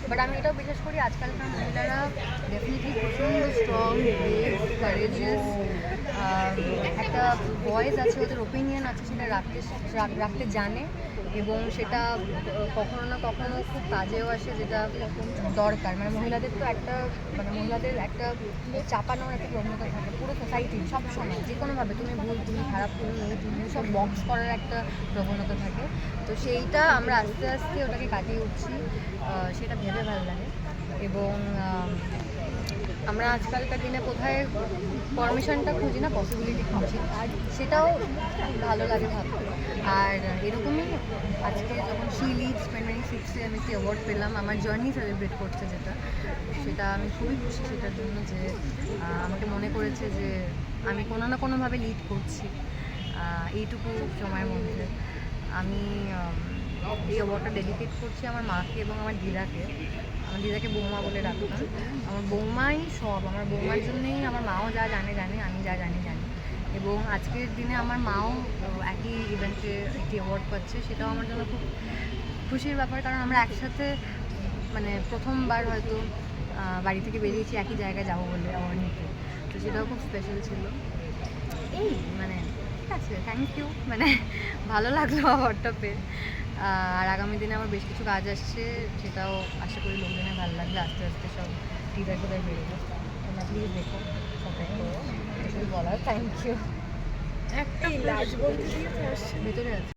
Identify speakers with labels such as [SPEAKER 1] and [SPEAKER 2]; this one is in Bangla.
[SPEAKER 1] বাট আমি এটাও বিশ্বাস করি আজকালকার মহিলারা ডেফিনেটলি প্রচণ্ড স্ট্রং, ব্রেভ, কারেজিয়াস, একটা ভয়েস আছে, ওদের ওপিনিয়ন আছে, সেটা রাখতে জানে এবং সেটা কখনো না কখনো খুব কাজেও আসে, যেটা দরকার। মানে মহিলাদের তো একটা মহিলাদের একটা চাপানোর একটা প্রবণতা থাকে পুরো সোসাইটির, সবসময় যে কোনোভাবে তুমি ভুল, তুমি খারাপ, তুমি এই তুমি সব বক্স করার একটা প্রবণতা থাকে। তো সেইটা আমরা আস্তে আস্তে ওটাকে কাটিয়ে উঠছি, সেটা ভেবে ভালো লাগে। এবং আমরা আজকালকার দিনে কোথায় পারমিশনটা খুঁজি না, পসিবিলিটি খুঁজি, সেটাও ভালো লাগে ভাবতে। আর এরকমই আজকে যখন শি লিডস 2026-এ আমি একটি অ্যাওয়ার্ড পেলাম, আমার জার্নি সেলিব্রেট করছে যেটা, সেটা আমি খুবই খুশি সেটার জন্য, যে আমাকে মনে করেছে যে আমি কোনো না কোনোভাবে লিড করছি এইটুকু সময়ের মধ্যে। আমি এই অ্যাওয়ার্ডটা ডেডিকেট করছি আমার মাকে এবং আমার দিদাকে। আমার দিদাকে বৌমা বলে ডাকতাম। আমার বৌমাই সব, আমার বৌমার জন্যেই আমার মাও যা জানে, আমি যা জানি। এবং আজকের দিনে আমার মাও একই ইভেন্টে একটি অ্যাওয়ার্ড পাচ্ছে, সেটাও আমার জন্য খুব খুশির ব্যাপার। কারণ আমরা একসাথে প্রথমবার হয়তো বাড়ি থেকে বেরিয়েছি একই জায়গায় যাবো বলে অ্যাওয়ার্ড নিতে, তো সেটাও খুব স্পেশাল ছিল। এই ঠিক আছে, থ্যাংক ইউ, ভালো লাগলো অ্যাওয়ার্ডটা পেয়ে। আর আগামী দিনে আমার বেশ কিছু কাজ আসছে, সেটাও আশা করি লোকজনের ভালো লাগবে। আস্তে আস্তে সব টিজার টোজার বেরোবে, তোমরা প্লিজ দেখো, সাবস্ক্রাইব করো, কিছু বলার। Thank you.
[SPEAKER 2] একটা লাজ বলতে দিয়ে আসছে
[SPEAKER 1] ভেতরে আছে।